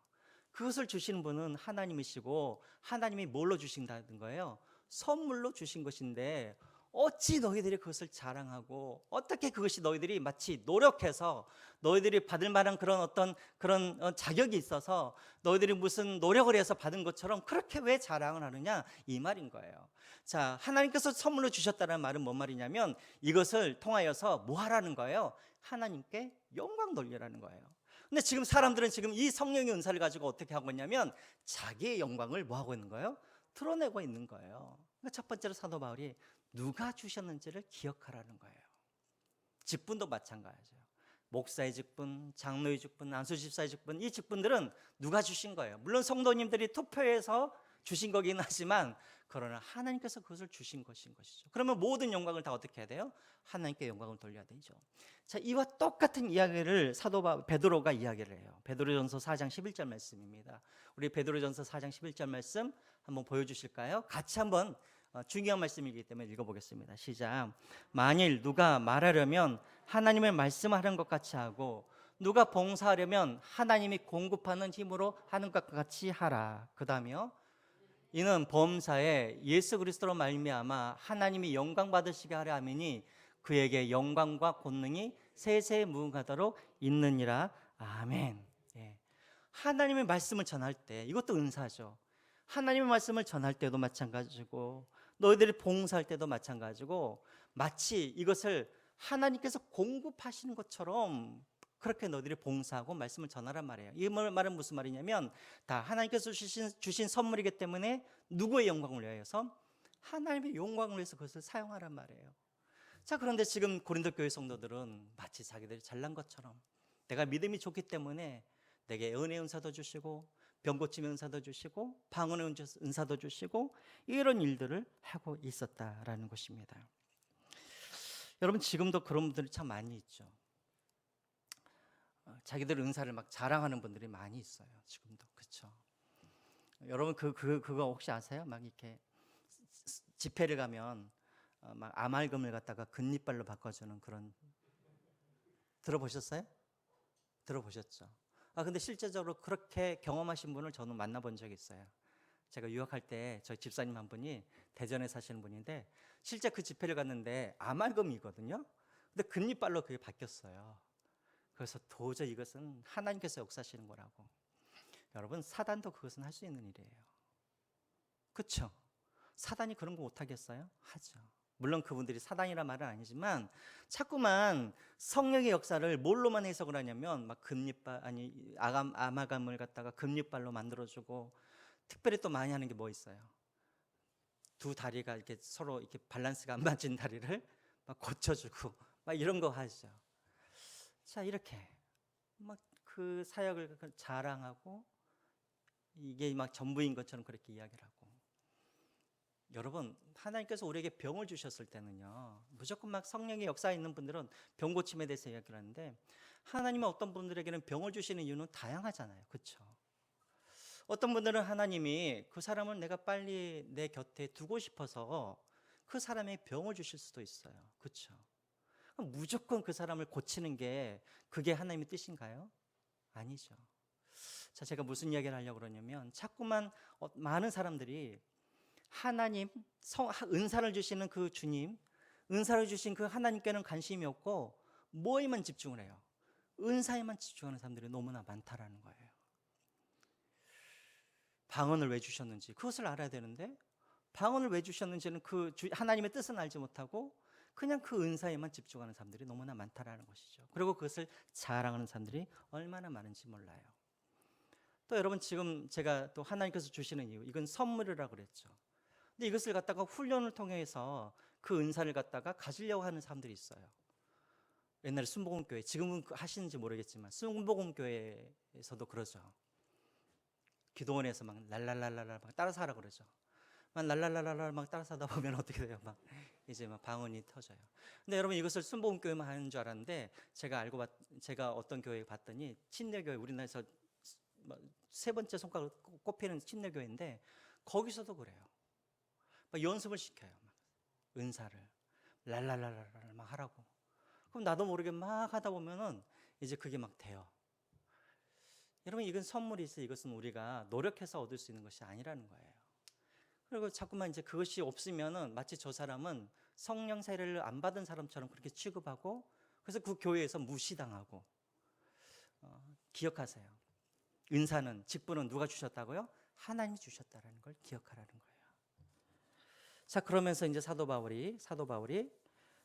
그것을 주시는 분은 하나님이시고 하나님이 뭘로 주신다는 거예요? 선물로 주신 것인데 어찌 너희들이 그것을 자랑하고 어떻게 그것이 너희들이 마치 노력해서 너희들이 받을 만한 그런 어떤 그런 자격이 있어서 너희들이 무슨 노력을 해서 받은 것처럼 그렇게 왜 자랑을 하느냐 이 말인 거예요. 자, 하나님께서 선물로 주셨다는 말은 뭔 말이냐면 이것을 통하여서 뭐 하라는 거예요? 하나님께 영광 돌리라는 거예요. 근데 지금 사람들은 지금 이 성령의 은사를 가지고 어떻게 하고 있냐면 자기의 영광을 뭐 하고 있는 거예요? 드러내고 있는 거예요. 그러니까 첫 번째로 사도 바울이 누가 주셨는지를 기억하라는 거예요. 직분도 마찬가지죠. 목사의 직분, 장로의 직분, 안수집사의 직분, 이 직분들은 누가 주신 거예요. 물론 성도님들이 투표해서 주신 거긴 하지만 그러나 하나님께서 그것을 주신 것인 것이죠. 그러면 모든 영광을 다 어떻게 해야 돼요? 하나님께 영광을 돌려야 되죠. 자, 이와 똑같은 이야기를 사도 베드로가 이야기를 해요. 베드로전서 4장 11절 말씀입니다. 우리 베드로전서 4장 11절 말씀 한번 보여주실까요? 같이 한번 중요한 말씀이기 때문에 읽어보겠습니다. 시작. 만일 누가 말하려면 하나님의 말씀하는 것 같이 하고 누가 봉사하려면 하나님이 공급하는 힘으로 하는 것 같이 하라. 그 다음에요. 이는 범사에 예수 그리스도로 말미암아 하나님이 영광 받으시게 하려 함이니 그에게 영광과 권능이 세세 무궁하도록 있느니라. 아멘. 예. 하나님의 말씀을 전할 때 이것도 은사죠. 하나님의 말씀을 전할 때도 마찬가지고 너희들이 봉사할 때도 마찬가지고 마치 이것을 하나님께서 공급하시는 것처럼 그렇게 너희들이 봉사하고 말씀을 전하란 말이에요. 이 말은 무슨 말이냐면 다 하나님께서 주신 선물이기 때문에 누구의 영광을 위하여서 하나님의 영광을 위해서 그것을 사용하란 말이에요. 자, 그런데 지금 고린도 교회 성도들은 마치 자기들이 잘난 것처럼 내가 믿음이 좋기 때문에 내게 은혜 은사도 주시고 병 고침의 은사도 주시고 방언의 은사도 주시고 이런 일들을 하고 있었다라는 것입니다. 여러분 지금도 그런 분들이 참 많이 있죠. 자기들 은사를 막 자랑하는 분들이 많이 있어요. 지금도 그렇죠. 여러분 그거 혹시 아세요? 막 이렇게 집회를 가면 막 아말금을 갖다가 금리발로 바꿔주는 그런 들어보셨어요? 들어보셨죠? 근데 실제적으로 그렇게 경험하신 분을 저는 만나본 적이 있어요. 제가 유학할 때 저희 집사님 한 분이 대전에 사시는 분인데 실제 그 집회를 갔는데 아말금이거든요. 근데 금리발로 그게 바뀌었어요. 그래서 도저히 이것은 하나님께서 역사하시는 거라고. 여러분 사단도 그것은 할 수 있는 일이에요. 그렇죠? 사단이 그런 거 못하겠어요? 하죠. 물론 그분들이 사단이란 말은 아니지만 자꾸만 성령의 역사를 뭘로만 해석을 하냐면 막 금리발 아니 아마감을 갖다가 금리발로 만들어주고 특별히 또 많이 하는 게 뭐 있어요? 두 다리가 이렇게 서로 이렇게 밸런스가 안 맞은 다리를 막 고쳐주고 막 이런 거 하죠. 자, 이렇게 막 그 사역을 자랑하고 이게 막 전부인 것처럼 그렇게 이야기를 하고. 여러분 하나님께서 우리에게 병을 주셨을 때는요 무조건 막 성령의 역사에 있는 분들은 병 고침에 대해서 이야기를 하는데 하나님은 어떤 분들에게는 병을 주시는 이유는 다양하잖아요. 그렇죠? 어떤 분들은 하나님이 그 사람을 내가 빨리 내 곁에 두고 싶어서 그 사람의 병을 주실 수도 있어요. 그렇죠? 무조건 그 사람을 고치는 게 그게 하나님의 뜻인가요? 아니죠. 자, 제가 무슨 이야기를 하려고 그러냐면 자꾸만 많은 사람들이 하나님 은사를 주시는 그 주님, 은사를 주신 그 하나님께는 관심이 없고 뭐에만 집중을 해요? 은사에만 집중하는 사람들이 너무나 많다라는 거예요. 방언을 왜 주셨는지 그것을 알아야 되는데 방언을 왜 주셨는지는 하나님의 뜻은 알지 못하고 그냥 그 은사에만 집중하는 사람들이 너무나 많다라는 것이죠. 그리고 그것을 자랑하는 사람들이 얼마나 많은지 몰라요. 또 여러분 지금 제가 또 하나님께서 주시는 이유 이건 선물이라고 그랬죠. 근데 이것을 갖다가 훈련을 통해서 그 은사를 갖다가 가지려고 하는 사람들이 있어요. 옛날에 순복음교회 지금은 하시는지 모르겠지만 순복음교회에서도 그러죠. 기도원에서 막 랄랄랄랄라 막 따라서 하라 그러죠. 막 랄랄랄랄라 막 따라서 하다 보면 어떻게 돼요? 막 이제 막 방언이 터져요. 근데 여러분 이것을 순복음교회만 하는 줄 알았는데 제가 어떤 교회 봤더니 침례교회 우리나라에서 세 번째 손가락으로 꼽히는 침례교회인데 거기서도 그래요. 막 연습을 시켜요. 막 은사를 랄랄랄랄 막 하라고. 그럼 나도 모르게 막 하다 보면은 이제 그게 막 돼요. 여러분 이건 선물이 있어요. 이것은 우리가 노력해서 얻을 수 있는 것이 아니라는 거예요. 그리고 자꾸만 이제 그것이 없으면은 마치 저 사람은 성령 세례를 안 받은 사람처럼 그렇게 취급하고, 그래서 그 교회에서 무시당하고. 기억하세요. 은사는, 직분은 누가 주셨다고요? 하나님이 주셨다라는 걸 기억하라는 거예요. 자, 그러면서 이제 사도 바울이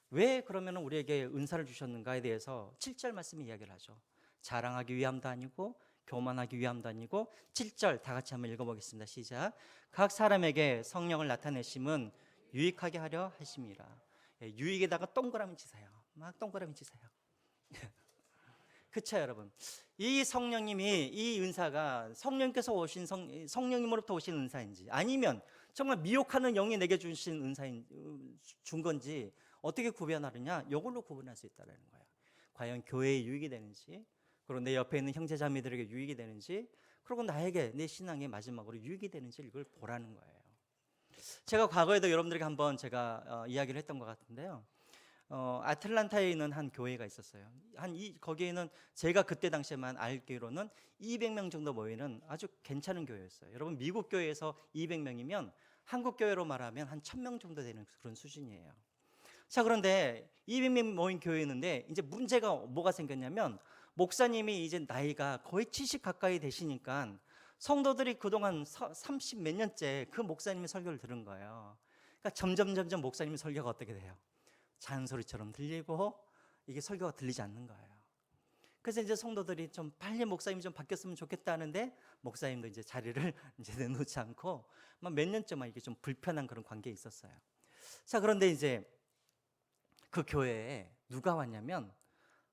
왜 그러면 우리에게 은사를 주셨는가에 대해서 7절 말씀이 이야기를 하죠. 자랑하기 위함도 아니고 교만하기 위함도 아니고. 7절 다 같이 한번 읽어보겠습니다. 시작. 각 사람에게 성령을 나타내심은 유익하게 하려 하심이라. 유익에다가 동그라미 치세요. 막 동그라미 치세요. 그쵸, 여러분? 이 성령님이, 이 은사가 성령께서 오신 성령님으로부터 오신 은사인지, 아니면 정말 미혹하는 영이 내게 주신 은사인 준 건지 어떻게 구별하느냐? 이걸로 구분할 수 있다는 거예요. 과연 교회에 유익이 되는지, 그리고 내 옆에 있는 형제자매들에게 유익이 되는지, 그리고 나에게, 내 신앙의 마지막으로 유익이 되는지, 이걸 보라는 거예요. 제가 과거에도 여러분들에게 한번 제가 이야기를 했던 것 같은데요. 아틀란타에 있는 한 교회가 있었어요. 거기에는 제가 그때 당시에만 알기로는 200명 정도 모이는 아주 괜찮은 교회였어요. 여러분, 미국 교회에서 200명이면 한국 교회로 말하면 한 1000명 정도 되는 그런 수준이에요. 자, 그런데 200명 모인 교회였는데 이제 문제가 뭐가 생겼냐면, 목사님이 이제 나이가 거의 70 가까이 되시니까 성도들이 그동안 30 몇 년째 그 목사님의 설교를 들은 거예요. 그러니까 점점 목사님의 설교가 어떻게 돼요? 잔소리처럼 들리고, 이게 설교가 들리지 않는 거예요. 그래서 이제 성도들이 좀 빨리 목사님이 좀 바뀌었으면 좋겠다는데, 목사님도 이제 자리를 이제 내놓지 않고 몇 년째만 이게 좀 불편한 그런 관계에 있었어요. 자, 그런데 이제 그 교회에 누가 왔냐면,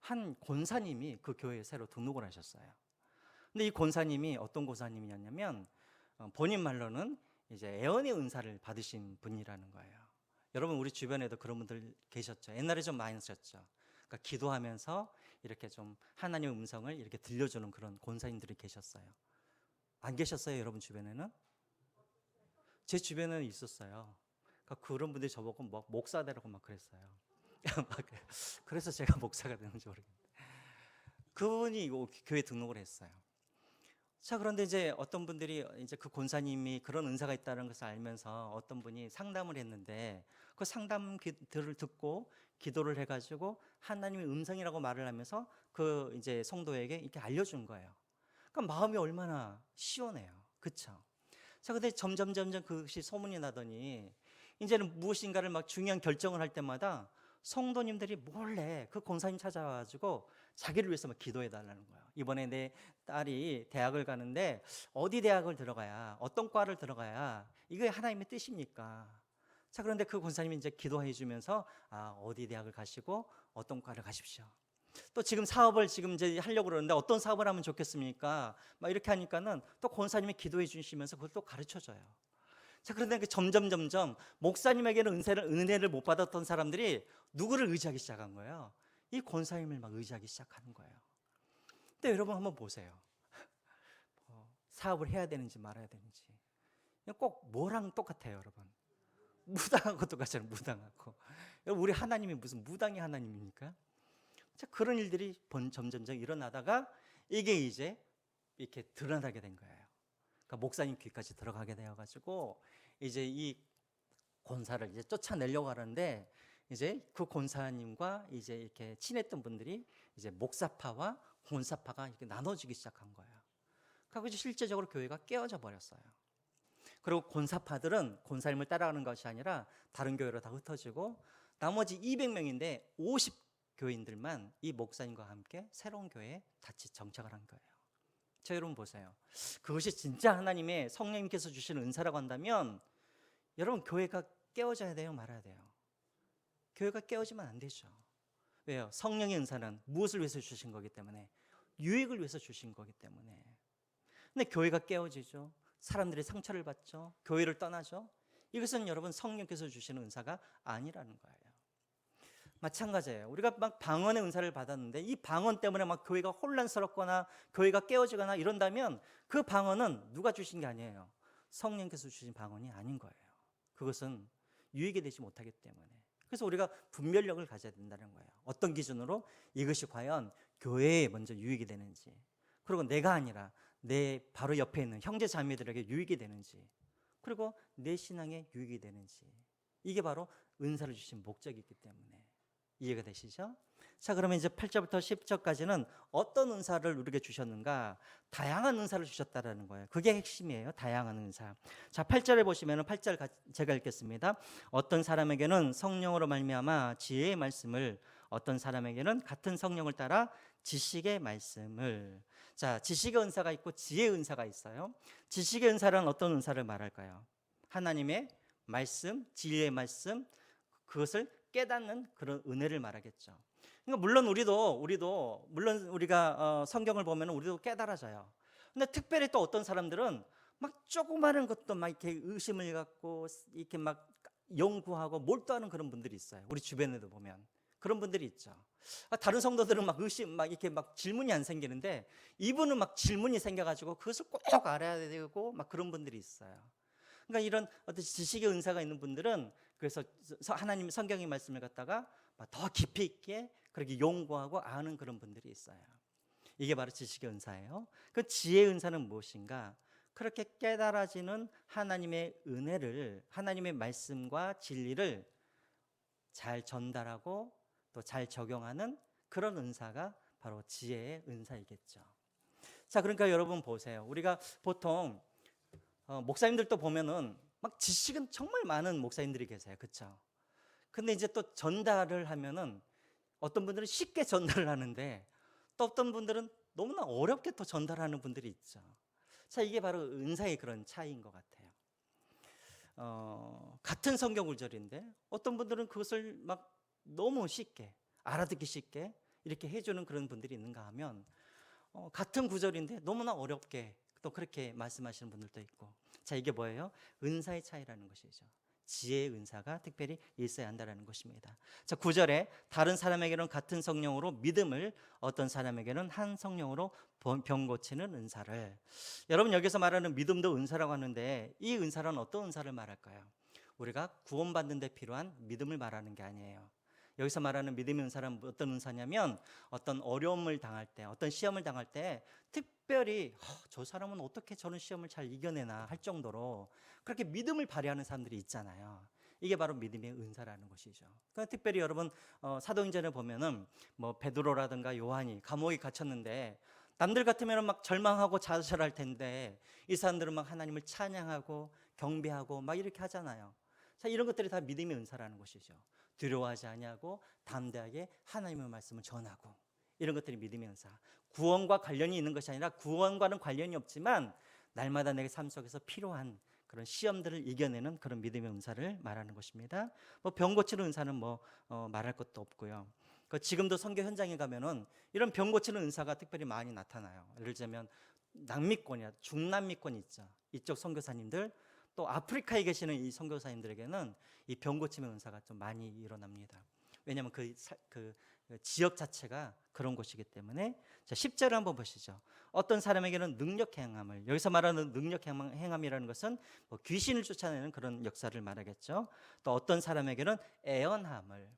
한 권사님이 그 교회에 새로 등록을 하셨어요. 근데 이 권사님이 어떤 권사님이었냐면, 본인 말로는 이제 애언의 은사를 받으신 분이라는 거예요. 여러분, 우리 주변에도 그런 분들 계셨죠. 옛날에 좀 많이 있었죠. 그러니까 기도하면서 이렇게 좀 하나님의 음성을 이렇게 들려주는 그런 권사님들이 계셨어요. 안 계셨어요, 여러분 주변에는? 제 주변에는 있었어요. 그러니까 그런 분들이 저보고 막 목사되라고 막 그랬어요. 그래서 제가 목사가 되는지 모르겠는데, 그분이 교회 등록을 했어요. 자, 그런데 이제 어떤 분들이 이제 그 권사님이 그런 은사가 있다는 것을 알면서 어떤 분이 상담을 했는데, 그 상담들을 듣고 기도를 해가지고 하나님의 음성이라고 말을 하면서 그 이제 성도에게 이렇게 알려준 거예요. 그러니까 마음이 얼마나 시원해요. 그쵸? 자, 근데 점점 그것이 소문이 나더니, 이제는 무엇인가를 막 중요한 결정을 할 때마다 성도님들이 몰래 그 권사님 찾아와가지고 자기를 위해서 막 기도해 달라는 거예요. 이번에 내 딸이 대학을 가는데 어디 대학을 들어가야, 어떤 과를 들어가야 이게 하나님의 뜻입니까? 자, 그런데 그 권사님이 이제 기도해 주면서, 어디 대학을 가시고 어떤 과를 가십시오. 또 지금 사업을 지금 이제 하려고 그러는데 어떤 사업을 하면 좋겠습니까? 막 이렇게 하니까는 또 권사님이 기도해 주시면서 그걸 또 가르쳐 줘요. 자, 그런데 점점 목사님에게는 은혜를 못 받았던 사람들이 누구를 의지하기 시작한 거예요? 이 권사님을 막 의지하기 시작하는 거예요. 근데 여러분 한번 보세요. 사업을 해야 되는지 말아야 되는지 꼭 뭐랑 똑같아요, 여러분. 무당하고 똑같잖아요, 무당하고. 우리 하나님이 무슨 무당이 하나님입니까? 자, 그런 일들이 점점 일어나다가 이게 이제 이렇게 드러나게 된 거예요. 그러니까 목사님 귀까지 들어가게 되어가지고 이제 이 권사를 이제 쫓아내려고 하는데, 이제 그 권사님과 이제 이렇게 친했던 분들이 이제 목사파와 권사파가 이렇게 나눠지기 시작한 거예요. 그래서 실제적으로 교회가 깨어져 버렸어요. 그리고 권사파들은 권사님을 따라가는 것이 아니라 다른 교회로 다 흩어지고, 나머지 200명인데 50 교인들만 이 목사님과 함께 새로운 교회에 같이 정착을 한 거예요. 자, 여러분 보세요. 그것이 진짜 하나님의 성령님께서 주시는 은사라고 한다면, 여러분 교회가 깨어져야 돼요, 말아야 돼요? 교회가 깨어지면 안 되죠. 왜요? 성령의 은사는 무엇을 위해서 주신 거기 때문에, 유익을 위해서 주신 거기 때문에. 근데 교회가 깨어지죠. 사람들이 상처를 받죠. 교회를 떠나죠. 이것은 여러분 성령께서 주시는 은사가 아니라는 거예요. 마찬가지예요. 우리가 막 방언의 은사를 받았는데 이 방언 때문에 막 교회가 혼란스럽거나 교회가 깨어지거나 이런다면, 그 방언은 누가 주신 게 아니에요. 성령께서 주신 방언이 아닌 거예요. 그것은 유익이 되지 못하기 때문에. 그래서 우리가 분별력을 가져야 된다는 거예요. 어떤 기준으로 이것이 과연 교회에 먼저 유익이 되는지, 그리고 내가 아니라 내 바로 옆에 있는 형제 자매들에게 유익이 되는지, 그리고 내 신앙에 유익이 되는지, 이게 바로 은사를 주신 목적이기 때문에. 이해가 되시죠? 자, 그러면 이제 8절부터 10절까지는 어떤 은사를 우리에게 주셨는가? 다양한 은사를 주셨다라는 거예요. 그게 핵심이에요. 다양한 은사. 자, 8절에 보시면은 8절 제가 읽겠습니다. 어떤 사람에게는 성령으로 말미암아 지혜의 말씀을, 어떤 사람에게는 같은 성령을 따라 지식의 말씀을. 자, 지식의 은사가 있고 지혜의 은사가 있어요. 지식의 은사는 어떤 은사를 말할까요? 하나님의 말씀, 진리의 말씀, 그것을 깨닫는 그런 은혜를 말하겠죠. 그러니까 물론 우리도 물론 우리가 성경을 보면 우리도 깨달아져요. 근데 특별히 또 어떤 사람들은 막 조그마한 것도 막 이렇게 의심을 갖고 이렇게 막 연구하고 몰두하는 그런 분들이 있어요. 우리 주변에도 보면 그런 분들이 있죠. 다른 성도들은 막 의심, 막 이렇게 막 질문이 안 생기는데 이분은 막 질문이 생겨가지고 그것을 꼭 알아야 되고 막 그런 분들이 있어요. 그러니까 이런 어떤 지식의 은사가 있는 분들은 그래서 하나님 성경의 말씀을 갖다가 더 깊이 있게 그렇게 연구하고 아는 그런 분들이 있어요. 이게 바로 지식의 은사예요. 그 지혜의 은사는 무엇인가? 그렇게 깨달아지는 하나님의 은혜를, 하나님의 말씀과 진리를 잘 전달하고 또 잘 적용하는 그런 은사가 바로 지혜의 은사이겠죠. 자, 그러니까 여러분 보세요. 우리가 보통 목사님들도 보면은 막 지식은 정말 많은 목사님들이 계세요. 그렇죠? 근데 이제 또 전달을 하면은 어떤 분들은 쉽게 전달을 하는데 또 어떤 분들은 너무나 어렵게 또 전달하는 분들이 있죠. 자, 이게 바로 은사의 그런 차이인 것 같아요. 같은 성경 구절인데 어떤 분들은 그것을 막 너무 쉽게 알아듣기 쉽게 이렇게 해주는 그런 분들이 있는가 하면 같은 구절인데 너무나 어렵게 또 그렇게 말씀하시는 분들도 있고. 자, 이게 뭐예요? 은사의 차이라는 것이죠. 지혜의 은사가 특별히 있어야 한다는 것입니다. 자, 9절에 다른 사람에게는 같은 성령으로 믿음을, 어떤 사람에게는 한 성령으로 병 고치는 은사를. 여러분, 여기서 말하는 믿음도 은사라고 하는데 이 은사는 어떤 은사를 말할까요? 우리가 구원받는 데 필요한 믿음을 말하는 게 아니에요. 여기서 말하는 믿음의 은사는 어떤 은사냐면 어떤 어려움을 당할 때, 어떤 시험을 당할 때 특별히 저 사람은 어떻게 저런 시험을 잘 이겨내나 할 정도로 그렇게 믿음을 발휘하는 사람들이 있잖아요. 이게 바로 믿음의 은사라는 것이죠. 그러니까 특별히 여러분 사도행전을 보면은 뭐 베드로라든가 요한이 감옥에 갇혔는데 남들 같으면 막 절망하고 자살할 텐데 이 사람들은 막 하나님을 찬양하고 경배하고 막 이렇게 하잖아요. 자, 이런 것들이 다 믿음의 은사라는 것이죠. 두려워하지 아니하고 담대하게 하나님의 말씀을 전하고, 이런 것들이 믿음의 은사. 구원과 관련이 있는 것이 아니라 구원과는 관련이 없지만 날마다 내 삶 속에서 필요한 그런 시험들을 이겨내는 그런 믿음의 은사를 말하는 것입니다. 뭐 병 고치는 은사는 말할 것도 없고요. 지금도 선교 현장에 가면은 이런 병 고치는 은사가 특별히 많이 나타나요. 예를 들자면 남미권이나 중남미권 있죠. 이쪽 선교사님들, 또 아프리카에 계시는 이 선교사님들에게는 이 병 고침의 은사가 좀 많이 일어납니다. 왜냐하면 그 지역 자체가 그런 곳이기 때문에. 자, 10절을 한번 보시죠. 어떤 사람에게는 능력 행함을, 여기서 말하는 능력 행함이라는 것은 뭐 귀신을 쫓아내는 그런 역사를 말하겠죠. 또 어떤 사람에게는 애언함을,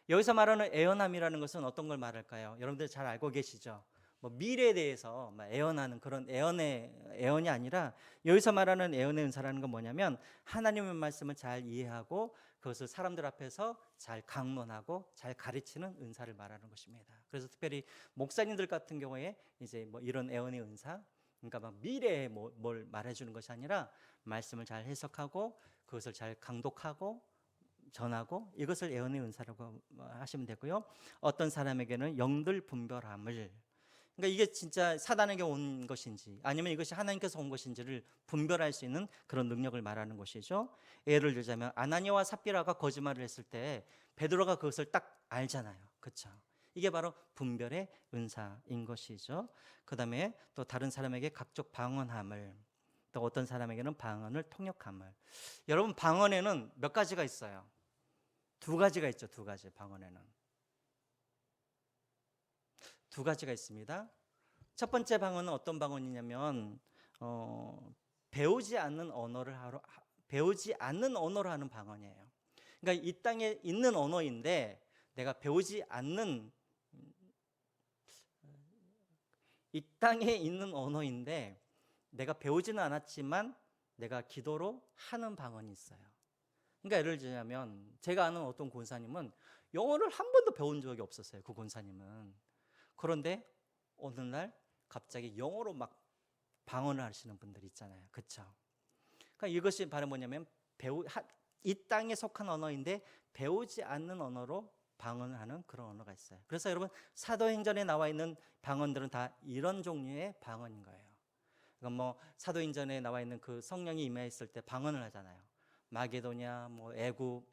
여기서 말하는 애언함이라는 것은 어떤 걸 말할까요? 여러분들 잘 알고 계시죠? 뭐 미래에 대해서 애언하는 그런 애언이 아니라 여기서 말하는 애언의 은사라는 건 뭐냐면 하나님의 말씀을 잘 이해하고 그것을 사람들 앞에서 잘 강론하고 잘 가르치는 은사를 말하는 것입니다. 그래서 특별히 목사님들 같은 경우에 이제 뭐 이런 애언의 은사, 그러니까 막 미래에 뭘 말해주는 것이 아니라 말씀을 잘 해석하고 그것을 잘 강독하고 전하고, 이것을 애언의 은사라고 하시면 되고요. 어떤 사람에게는 영들 분별함을, 그러니까 이게 진짜 사단에게 온 것인지 아니면 이것이 하나님께서 온 것인지를 분별할 수 있는 그런 능력을 말하는 것이죠. 예를 들자면 아나니아와 삽비라가 거짓말을 했을 때 베드로가 그것을 딱 알잖아요. 그렇죠? 이게 바로 분별의 은사인 것이죠. 그다음에 또 다른 사람에게 각종 방언함을, 또 어떤 사람에게는 방언을 통역함을. 여러분, 방언에는 몇 가지가 있어요? 두 가지가 있죠. 두 가지. 방언에는 두 가지가 있습니다. 첫 번째 방언은 어떤 방언이냐면 배우지 않는 언어로 하는 방언이에요. 그러니까 이 땅에 있는 언어인데 내가 배우지 않는, 이 땅에 있는 언어인데 내가 배우지는 않았지만 내가 기도로 하는 방언이 있어요. 그러니까 예를 들자면 제가 아는 어떤 권사님은 영어를 한 번도 배운 적이 없었어요. 그 권사님은. 그런데 어느 날 갑자기 영어로 막 방언을 하시는 분들이 있잖아요. 그렇죠? 그러니까 이것이 바로 뭐냐면 이 땅에 속한 언어인데 배우지 않는 언어로 방언을 하는 그런 언어가 있어요. 그래서 여러분 사도행전에 나와 있는 방언들은 다 이런 종류의 방언인 거예요. 그러니까 뭐 사도행전에 나와 있는 그 성령이 임하였을 때 방언을 하잖아요. 마게도냐, 뭐 애굽,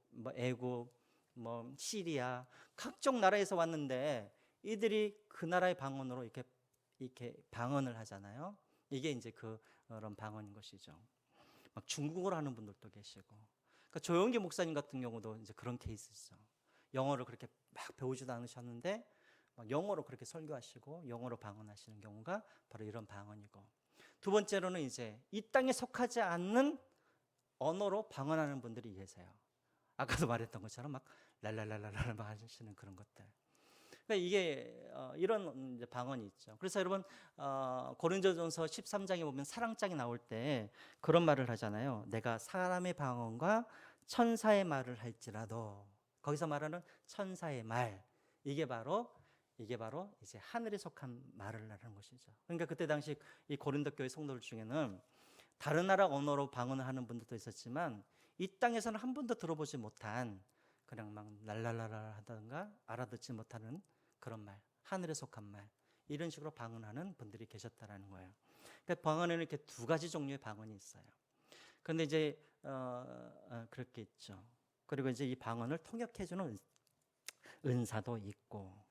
뭐 시리아 각종 나라에서 왔는데 이들이 그 나라의 방언으로 이렇게 방언을 하잖아요. 이게 이제 그런 방언인 것이죠. 막 중국어로 하는 분들도 계시고. 그러니까 조영기 목사님 같은 경우도 이제 그런 케이스죠. 영어를 그렇게 막 배우지도 않으셨는데 막 영어로 그렇게 설교하시고 영어로 방언하시는 경우가 바로 이런 방언이고. 두 번째로는 이제 이 땅에 속하지 않는 언어로 방언하는 분들이 계세요. 아까도 말했던 것처럼 막 랄랄랄랄랄 막 하시는 그런 것들. 그러니까 이게 이런 이제 방언이 있죠. 그래서 여러분 고린도전서 13장에 보면 사랑장이 나올 때 그런 말을 하잖아요. 내가 사람의 방언과 천사의 말을 할지라도, 거기서 말하는 천사의 말, 이게 바로 이제 하늘에 속한 말을 하는 것이죠. 그러니까 그때 당시 이 고린도 교회 성도들 중에는 다른 나라 언어로 방언을 하는 분들도 있었지만 이 땅에서는 한 번도 들어보지 못한, 그냥 막 랄랄랄라 하다든가 알아듣지 못하는 그런 말, 하늘에 속한 말, 이런 식으로 방언하는 분들이 계셨다라는 거예요. 그러니까 방언에는 이렇게 두 가지 종류의 방언이 있어요. 그런데 이제 그렇게 있죠. 그리고 이제 이 방언을 통역해주는 은사도 있고.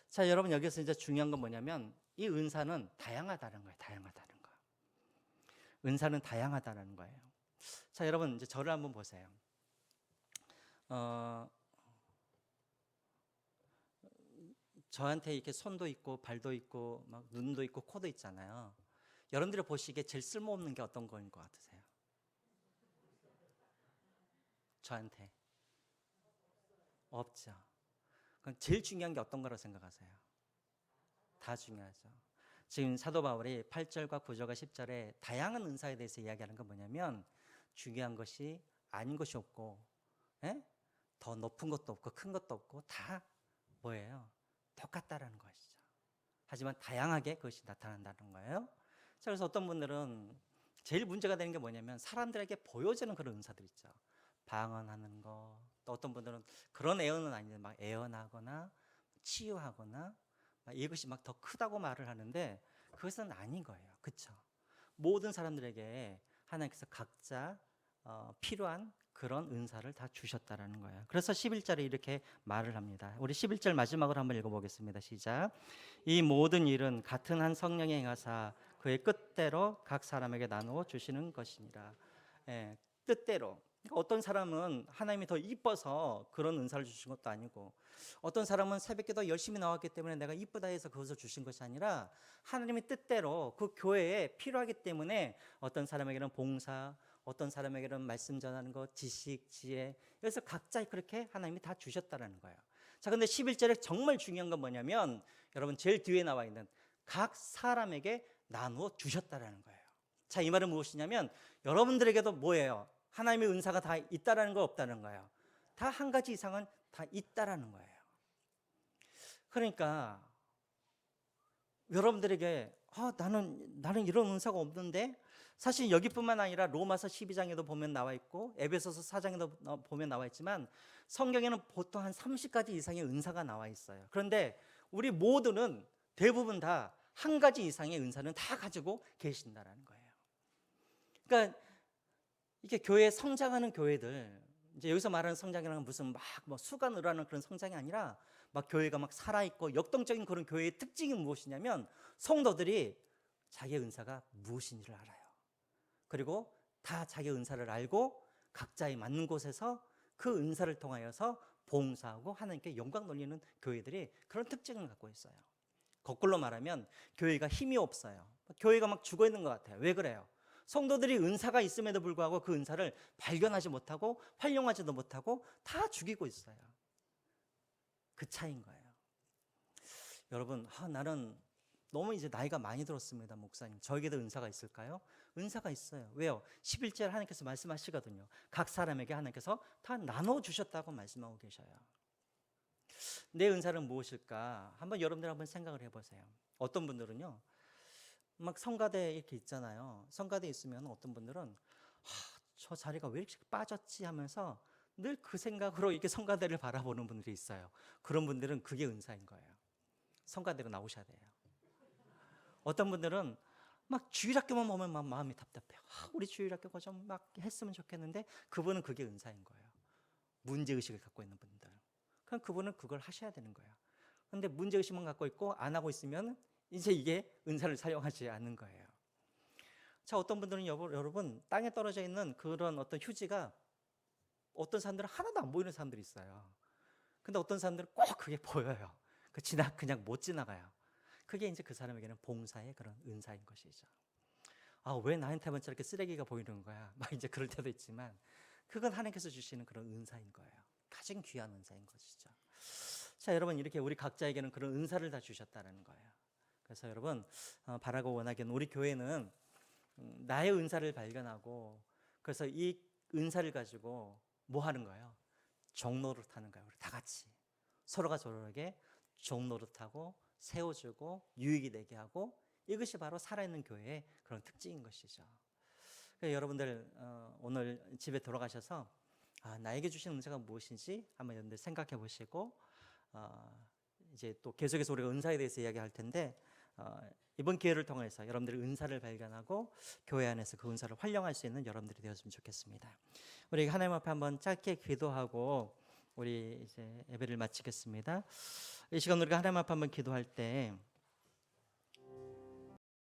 자, 여러분 여기서 이제 중요한 건 뭐냐면 이 은사는 다양하다는 거예요. 다양하다는 거. 은사는 다양하다는 거예요. 자, 여러분 이제 저를 한번 보세요. 저한테 이렇게 손도 있고 발도 있고 막 눈도 있고 코도 있잖아요. 여러분들이 보시기에 제일 쓸모없는 게 어떤 거인 것 같으세요? 저한테 없죠. 그럼 제일 중요한 게 어떤 거라고 생각하세요? 다 중요하죠. 지금 사도 바울이 8절과 9절과 10절에 다양한 은사에 대해서 이야기하는 건 뭐냐면 중요한 것이 아닌 것이 없고, 예? 더 높은 것도 없고 큰 것도 없고 다 뭐예요? 똑같다라는 것이죠. 하지만 다양하게 그것이 나타난다는 거예요. 자, 그래서 어떤 분들은 제일 문제가 되는 게 뭐냐면 사람들에게 보여지는 그런 은사들 있죠. 방언하는 거, 또 어떤 분들은 그런 애언은 아닌데 막 애언하거나 치유하거나 막 이것이 막 더 크다고 말을 하는데 그것은 아닌 거예요. 그렇죠? 모든 사람들에게 하나님께서 각자 필요한 그런 은사를 다 주셨다라는 거예요. 그래서 11절에 이렇게 말을 합니다. 우리 11절 마지막으로 한번 읽어보겠습니다. 시작. 이 모든 일은 같은 한 성령이 행하사 그의 뜻대로 각 사람에게 나누어 주시는 것이니라. 예, 뜻대로. 그러니까 어떤 사람은 하나님이 더 이뻐서 그런 은사를 주신 것도 아니고, 어떤 사람은 새벽기도 열심히 나왔기 때문에 내가 이쁘다 해서 그것을 주신 것이 아니라 하나님의 뜻대로 그 교회에 필요하기 때문에 어떤 사람에게는 봉사, 어떤 사람에게는 말씀 전하는 것, 지식, 지혜, 그래서 각자 그렇게 하나님이 다 주셨다는 거예요. 자, 근데 11절에 정말 중요한 건 뭐냐면 여러분 제일 뒤에 나와 있는 각 사람에게 나누어 주셨다는 거예요. 자, 이 말은 무엇이냐면 여러분들에게도 뭐예요? 하나님의 은사가 다 있다라는 거 없다는 거예요. 다 한 가지 이상은 다 있다라는 거예요. 그러니까 여러분들에게 나는 이런 은사가 없는데, 사실 여기뿐만 아니라 로마서 12장에도 보면 나와 있고 에베소서 4장에도 보면 나와 있지만 성경에는 보통 한 30가지 이상의 은사가 나와 있어요. 그런데 우리 모두는 대부분 다 한 가지 이상의 은사는 다 가지고 계신다라는 거예요. 그러니까 이게 교회 성장하는 교회들, 이제 여기서 말하는 성장이라는 무슨 막 뭐 수가 늘어나는 그런 성장이 아니라 막 교회가 막 살아있고 역동적인 그런 교회의 특징이 무엇이냐면 성도들이 자기의 은사가 무엇인지를 알아요. 그리고 다 자기의 은사를 알고 각자에 맞는 곳에서 그 은사를 통하여서 봉사하고 하나님께 영광 돌리는 교회들이 그런 특징을 갖고 있어요. 거꾸로 말하면 교회가 힘이 없어요. 교회가 막 죽어 있는 것 같아요. 왜 그래요? 성도들이 은사가 있음에도 불구하고 그 은사를 발견하지 못하고 활용하지도 못하고 다 죽이고 있어요. 그 차이인 거예요. 여러분, 나는 너무 이제 나이가 많이 들었습니다, 목사님. 저에게도 은사가 있을까요? 은사가 있어요. 왜요? 11절 하나님께서 말씀하시거든요. 각 사람에게 하나님께서 다 나눠주셨다고 말씀하고 계셔요. 내 은사는 무엇일까? 한번 여러분들 한번 생각을 해보세요. 어떤 분들은요, 막 성가대 이렇게 있잖아요. 성가대 있으면 어떤 분들은 저 자리가 왜 이렇게 빠졌지 하면서 늘 그 생각으로 이렇게 성가대를 바라보는 분들이 있어요. 그런 분들은 그게 은사인 거예요. 성가대로 나오셔야 돼요. 어떤 분들은 막 주일학교만 보면 막 마음이 답답해요. 우리 주일학교가 좀 막 했으면 좋겠는데 그분은 그게 은사인 거예요. 문제의식을 갖고 있는 분들. 그럼 그분은 그걸 하셔야 되는 거예요. 그런데 문제의식만 갖고 있고 안 하고 있으면 이제 이게 은사를 사용하지 않는 거예요. 자, 어떤 분들은 여러분 땅에 떨어져 있는 그런 어떤 휴지가 어떤 사람들은 하나도 안 보이는 사람들이 있어요. 근데 어떤 사람들은 꼭 그게 보여요. 그냥 못 지나가요. 그게 이제 그 사람에게는 봉사의 그런 은사인 것이죠. 왜 나한테만 저렇게 쓰레기가 보이는 거야? 막 이제 그럴 때도 있지만 그건 하나님께서 주시는 그런 은사인 거예요. 가장 귀한 은사인 것이죠. 자, 여러분 이렇게 우리 각자에게는 그런 은사를 다 주셨다는 거예요. 그래서 여러분 바라고 원하기는 우리 교회는 나의 은사를 발견하고 그래서 이 은사를 가지고 뭐 하는 거예요? 종노릇하는 거예요. 우리 다 같이 서로가 서로에게 종노릇하고 세워주고 유익이 되게 하고 이것이 바로 살아있는 교회의 그런 특징인 것이죠. 그러니까 여러분들 오늘 집에 돌아가셔서 나에게 주신 은사가 무엇인지 한번 여러분들 생각해 보시고 이제 또 계속해서 우리가 은사에 대해서 이야기할 텐데 이번 기회를 통해서 여러분들의 은사를 발견하고 교회 안에서 그 은사를 활용할 수 있는 여러분들이 되었으면 좋겠습니다. 우리 하나님 앞에 한번 짧게 기도하고 우리 이제 예배를 마치겠습니다. 이 시간 우리가 하나님 앞에 한번 기도할 때